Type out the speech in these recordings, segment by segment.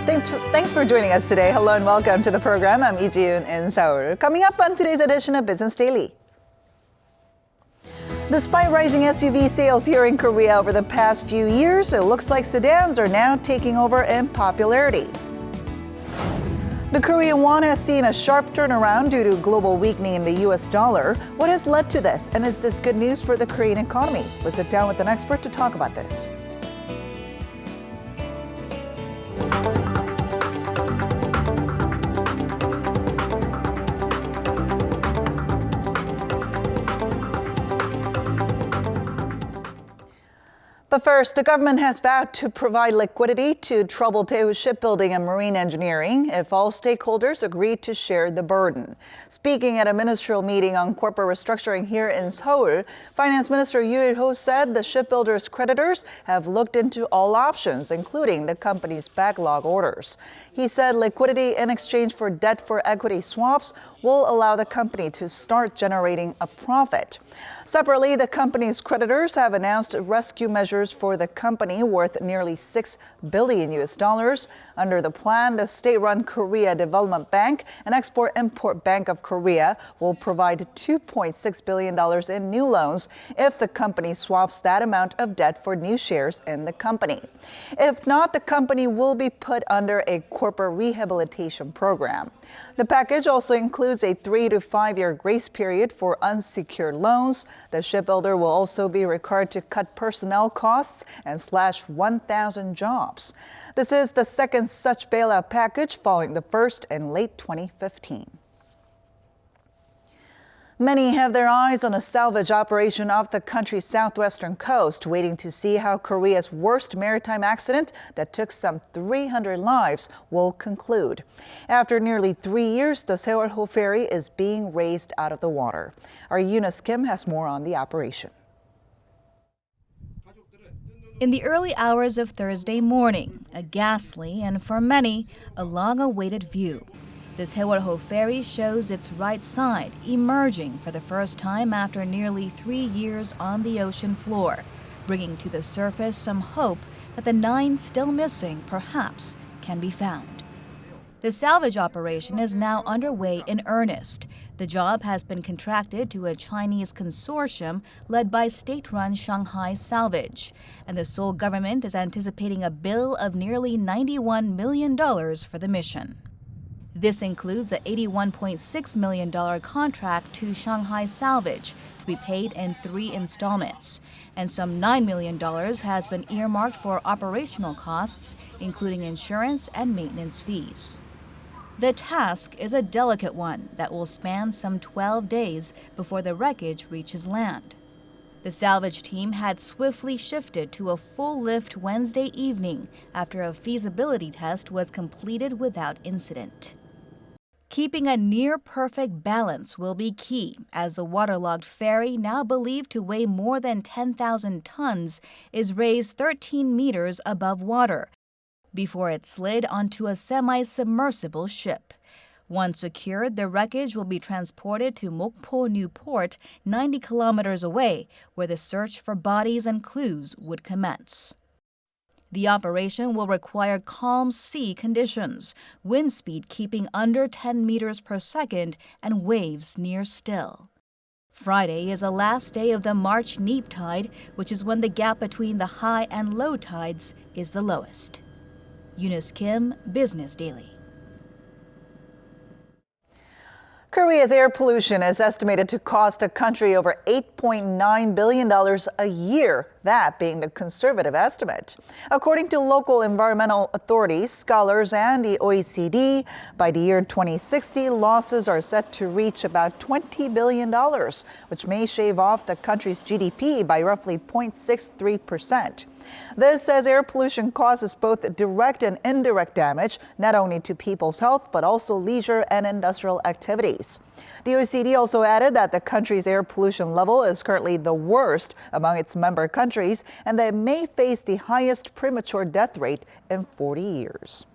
Thanks for joining us today. Hello and welcome to the program. I'm Lee Ji-yoon in Seoul. Coming up on today's edition of Business Daily. Despite rising SUV sales here in Korea over the past few years, it looks like sedans are now taking over in popularity. The Korean won has seen a sharp turnaround due to global weakening in the US dollar. What has led to this, and is this good news for the Korean economy? We'll sit down with an expert to talk about this. But first, the government has vowed to provide liquidity to troubled Daewoo Shipbuilding and Marine Engineering if all stakeholders agree to share the burden. Speaking at a ministerial meeting on corporate restructuring here in Seoul, Finance Minister Sewol-ho said the shipbuilders' creditors have looked into all options, including the company's backlog orders. He said liquidity in exchange for debt for equity swaps will allow the company to start generating a profit. Separately, the company's creditors have announced rescue measures for the company worth nearly $6 billion Under the plan, the state-run Korea Development Bank and Export-Import Bank of Korea will provide $2.6 billion in new loans if the company swaps that amount of debt for new shares in the company. If not, the company will be put under a corporate rehabilitation program. The package also includes a 3 to 5 year grace period for unsecured loans. The shipbuilder will also be required to cut personnel costs and slash 1,000 jobs. This is the second such bailout package following the first in late 2015. Many have their eyes on a salvage operation off the country's southwestern coast, waiting to see how Korea's worst maritime accident that took some 300 lives will conclude. After nearly 3 years, the Sewolho ferry is being raised out of the water. Our Eunice Kim has more on the operation. In the early hours of Thursday morning, a ghastly and, for many, a long-awaited view. The Sewolho ferry shows its right side emerging for the first time after nearly 3 years on the ocean floor, bringing to the surface some hope that the 9 still missing perhaps can be found. The salvage operation is now underway in earnest. The job has been contracted to a Chinese consortium led by state-run Shanghai Salvage, and the Seoul government is anticipating a bill of nearly $91 million for the mission. This includes an $81.6 million contract to Shanghai Salvage to be paid in 3 installments, and some $9 million has been earmarked for operational costs, including insurance and maintenance fees. The task is a delicate one that will span some 12 days before the wreckage reaches land. The salvage team had swiftly shifted to a full lift Wednesday evening after a feasibility test was completed without incident. Keeping a near-perfect balance will be key, as the waterlogged ferry, now believed to weigh more than 10,000 tons, is raised 13 meters above water before it slid onto a semi-submersible ship. Once secured, the wreckage will be transported to Mokpo New Port, 90 kilometers away, where the search for bodies and clues would commence. The operation will require calm sea conditions, wind speed keeping under 10 meters per second, and waves near still. Friday is the last day of the March neap tide, which is when the gap between the high and low tides is the lowest. Eunice Kim, Business Daily. Korea's air pollution is estimated to cost the country over $8.9 billion a year, that being the conservative estimate. According to local environmental authorities, scholars, and the OECD, by the year 2060, losses are set to reach about $20 billion, which may shave off the country's GDP by roughly 0.63%. This as air pollution causes both direct and indirect damage, not only to people's health, but also leisure and industrial activities. The OECD also added that the country's air pollution level is currently the worst among its member countries, and that it may face the highest premature death rate in 40 years.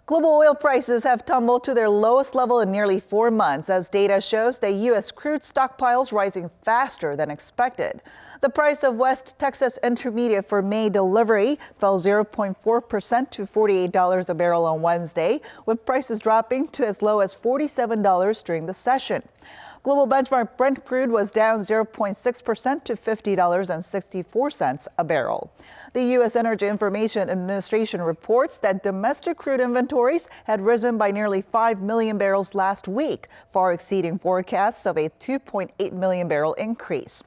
Global oil prices have tumbled to their lowest level in nearly 4 months as data shows the U.S. crude stockpiles rising faster than expected. The price of West Texas Intermediate for May delivery fell 0.4% to $48 a barrel on Wednesday, with prices dropping to as low as $47 during the session. Global benchmark Brent crude was down 0.6% to $50.64 a barrel. The U.S. Energy Information Administration reports that domestic crude inventories had risen by nearly 5 million barrels last week, far exceeding forecasts of a 2.8 million barrel increase.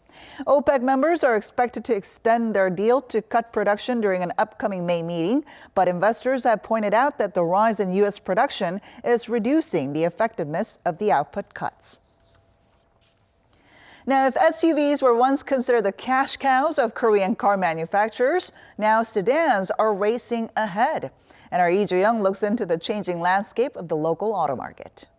OPEC members are expected to extend their deal to cut production during an upcoming May meeting, but investors have pointed out that the rise in U.S. production is reducing the effectiveness of the output cuts. Now, if SUVs were once considered the cash cows of Korean car manufacturers, now sedans are racing ahead. And our Lee Joo-young looks into the changing landscape of the local auto market.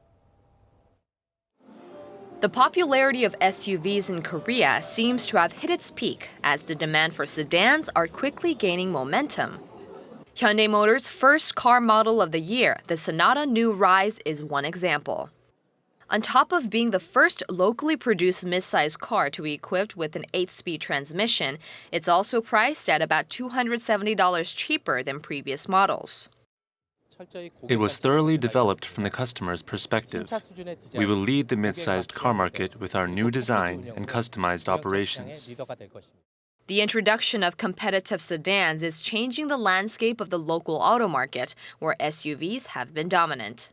The popularity of SUVs in Korea seems to have hit its peak as the demand for sedans are quickly gaining momentum. Hyundai Motor's first car model of the year, the Sonata New Rise, is one example. On top of being the first locally produced midsize car to be equipped with an 8-speed transmission, it's also priced at about $270 cheaper than previous models. It was thoroughly developed from the customer's perspective. We will lead the mid-sized car market with our new design and customized operations. The introduction of competitive sedans is changing the landscape of the local auto market, where SUVs have been dominant.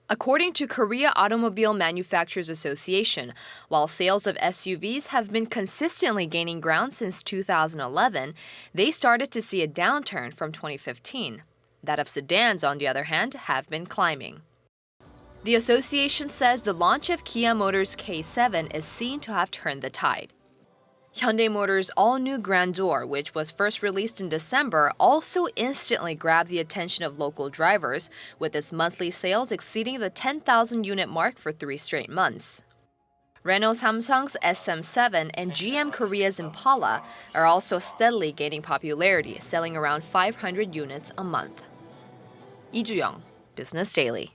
According to Korea Automobile Manufacturers Association, while sales of SUVs have been consistently gaining ground since 2011, they started to see a downturn from 2015. That of sedans, on the other hand, have been climbing. The association says the launch of Kia Motors' K7 is seen to have turned the tide. Hyundai Motors' all-new Grandeur, which was first released in December, also instantly grabbed the attention of local drivers, with its monthly sales exceeding the 10,000-unit mark for 3 straight months. Renault Samsung's SM7 and GM Korea's Impala are also steadily gaining popularity, selling around 500 units a month. Lee Joo-young, Business Daily.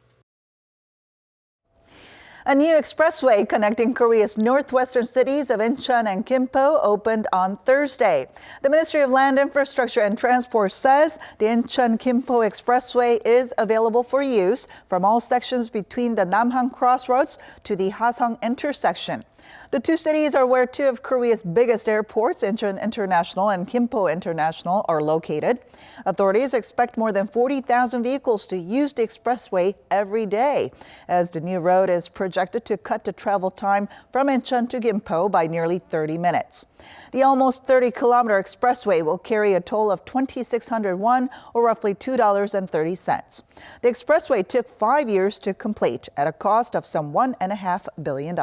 A new expressway connecting Korea's northwestern cities of Incheon and Gimpo opened on Thursday. The Ministry of Land, Infrastructure and Transport says the Incheon-Gimpo Expressway is available for use from all sections between the Namhang Crossroads to the Haseong intersection. The two cities are where 2 of Korea's biggest airports, Incheon International and Gimpo International, are located. Authorities expect more than 40,000 vehicles to use the expressway every day, as the new road is projected to cut the travel time from Incheon to Gimpo by nearly 30 minutes. The almost 30-kilometer expressway will carry a toll of 2,600 won, or roughly $2.30. The expressway took 5 years to complete at a cost of some $1.5 billion.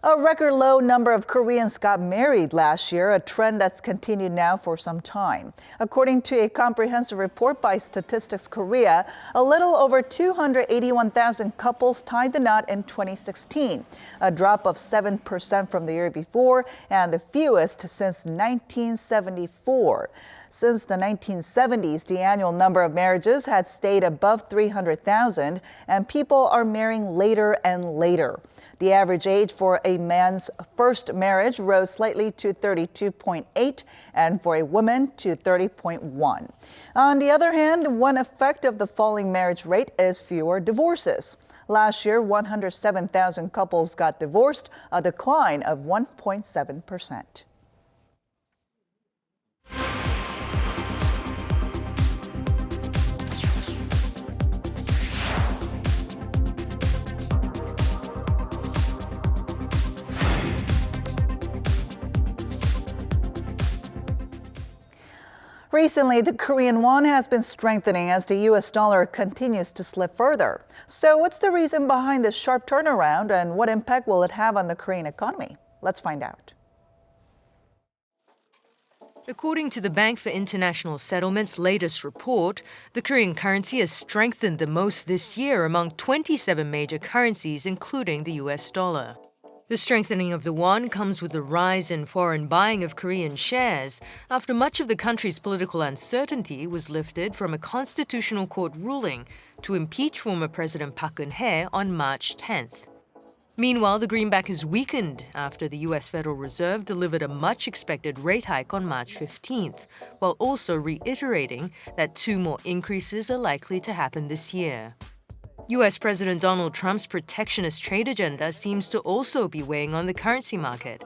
A record low number of Koreans got married last year, a trend that's continued now for some time. According to a comprehensive report by Statistics Korea, a little over 281,000 couples tied the knot in 2016, a drop of 7% from the year before and the fewest since 1974. Since the 1970s, the annual number of marriages had stayed above 300,000, and people are marrying later and later. The average age for a man's first marriage rose slightly to 32.8 and for a woman to 30.1. On the other hand, one effect of the falling marriage rate is fewer divorces. Last year, 107,000 couples got divorced, a decline of 1.7%. Recently, the Korean won has been strengthening as the U.S. dollar continues to slip further. So what's the reason behind this sharp turnaround and what impact will it have on the Korean economy? Let's find out. According to the Bank for International Settlements' latest report, the Korean currency has strengthened the most this year among 27 major currencies, including the US dollar. The strengthening of the won comes with a rise in foreign buying of Korean shares after much of the country's political uncertainty was lifted from a constitutional court ruling to impeach former President Park Geun-hye on March 10th. Meanwhile, the greenback has weakened after the U.S. Federal Reserve delivered a much-expected rate hike on March 15th, while also reiterating that 2 more increases are likely to happen this year. U.S. President Donald Trump's protectionist trade agenda seems to also be weighing on the currency market.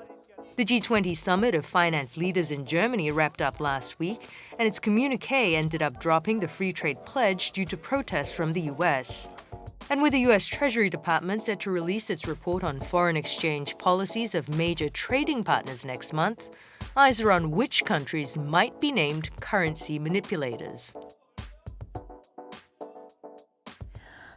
The G20 summit of finance leaders in Germany wrapped up last week, and its communiqué ended up dropping the free trade pledge due to protests from the U.S. And with the U.S. Treasury Department set to release its report on foreign exchange policies of major trading partners next month, eyes are on which countries might be named currency manipulators.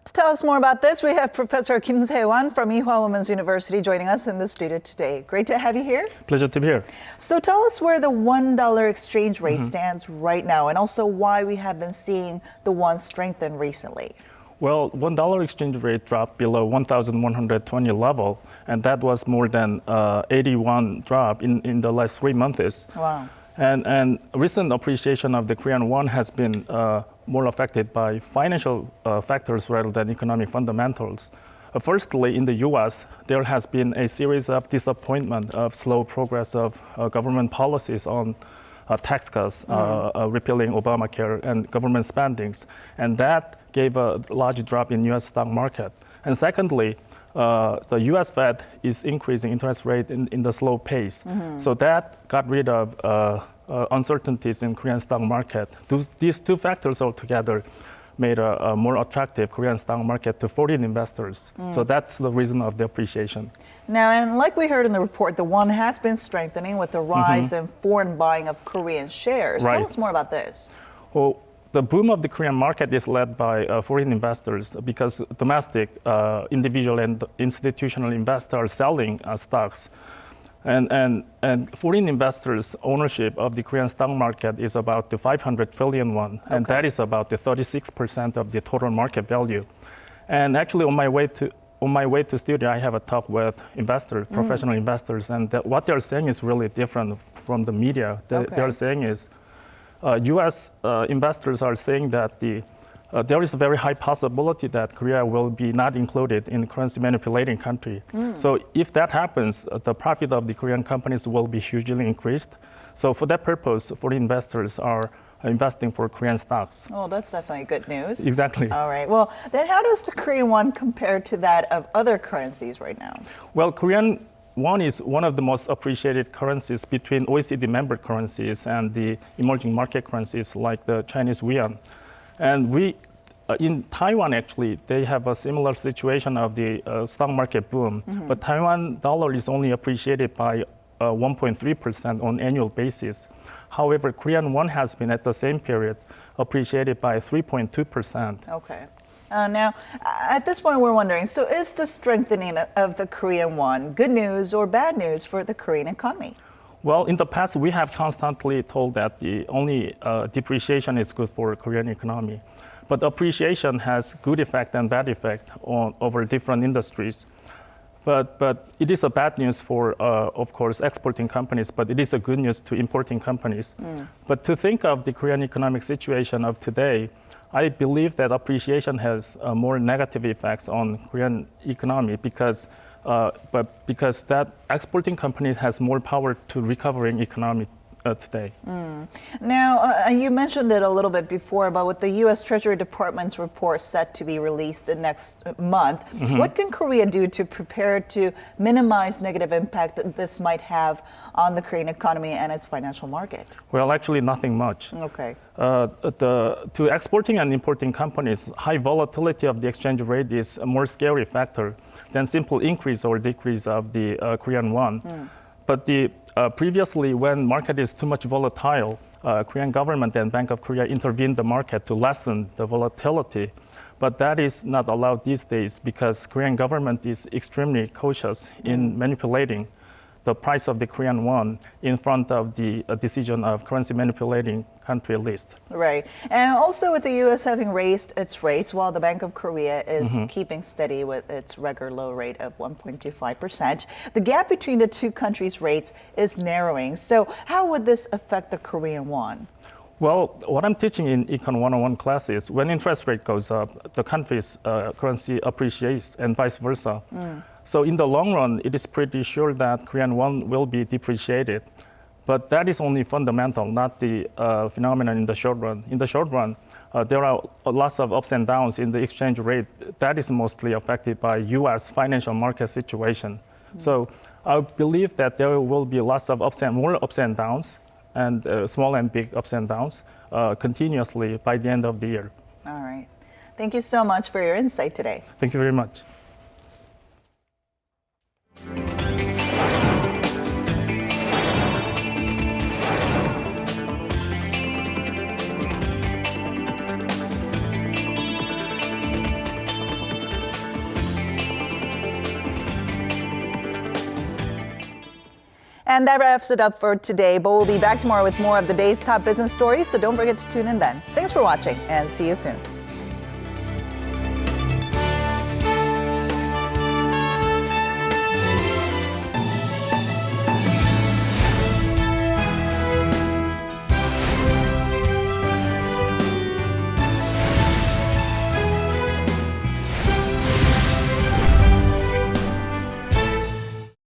To tell us more about this, we have Professor Kim Se-won from Ewha Women's University joining us in the studio today. Great to have you here. Pleasure to be here. So tell us where the $1 exchange rate stands right now, and also why we have been seeing the won strengthen recently. Well, $1 exchange rate dropped below 1,120 level, and that was more than 81 drop in the last 3 months. Wow. And recent appreciation of the Korean won has been more affected by financial factors rather than economic fundamentals. Firstly, in the U.S., there has been a series of disappointment of slow progress of government policies on tax cuts, repealing Obamacare and government spendings, and that gave a large drop in U.S. stock market. And secondly, the U.S. Fed is increasing interest rate in the slow pace. So that got rid of uncertainties in Korean stock market. These 2 factors altogether made a more attractive Korean stock market to foreign investors. So that's the reason of the appreciation. Now, and like we heard in the report, the won has been strengthening with the rise in foreign buying of Korean shares. Right. Tell us more about this. Well, the boom of the Korean market is led by foreign investors because domestic, individual and institutional investors are selling stocks. And foreign investors' ownership of the Korean stock market is about the 500 trillion won, and that is about the 36% of the total market value. And actually, on my way to studio, I have a talk with investors, professional investors, and what they are saying is really different from the media. They are saying is, U.S. investors are saying that there is a very high possibility that Korea will be not included in the currency manipulating country. So if that happens, the profit of the Korean companies will be hugely increased. So for that purpose, foreign investors are investing for Korean stocks. Oh, that's definitely good news. Exactly. All right. Well, then how does the Korean won compare to that of other currencies right now? Well, Korean won is one of the most appreciated currencies between OECD member currencies and the emerging market currencies like the Chinese yuan. And in Taiwan, actually, they have a similar situation of the stock market boom. But Taiwan dollar is only appreciated by 1.3% on annual basis. However, Korean won has been at the same period appreciated by 3.2%. Okay. Now, at this point, we're wondering, so is the strengthening of the Korean won good news or bad news for the Korean economy? Well, in the past, we have constantly told that the only depreciation is good for Korean economy. But appreciation has good effect and bad effect over different industries. But it is a bad news for, of course, exporting companies, but it is a good news to importing companies. But to think of the Korean economic situation of today, I believe that appreciation has more negative effects on Korean economy because that exporting companies has more power to recovering economy today. Now, you mentioned it a little bit before, but with the U.S. Treasury Department's report set to be released next month, what can Korea do to prepare to minimize negative impact that this might have on the Korean economy and its financial market? Well, actually, nothing much. Okay. To exporting and importing companies, high volatility of the exchange rate is a more scary factor than simple increase or decrease of the Korean won. But previously, when market is too much volatile, Korean government and Bank of Korea intervened the market to lessen the volatility. But that is not allowed these days because Korean government is extremely cautious in manipulating the price of the Korean won in front of the decision of currency manipulating country list. Right. And also with the U.S. having raised its rates while the Bank of Korea is keeping steady with its regular low rate of 1.25%, the gap between the two countries' rates is narrowing. So how would this affect the Korean won? Well, what I'm teaching in Econ 101 class is when interest rate goes up, the country's currency appreciates and vice versa. So in the long run, it is pretty sure that Korean won will be depreciated. But that is only fundamental, not the phenomenon in the short run. In the short run, there are lots of ups and downs in the exchange rate. That is mostly affected by U.S. financial market situation. So I believe that there will be lots of more ups and downs, and small and big ups and downs continuously by the end of the year. All right. Thank you so much for your insight today. Thank you very much. And that wraps it up for today, but we'll be back tomorrow with more of the day's top business stories, so don't forget to tune in then. Thanks for watching, and see you soon.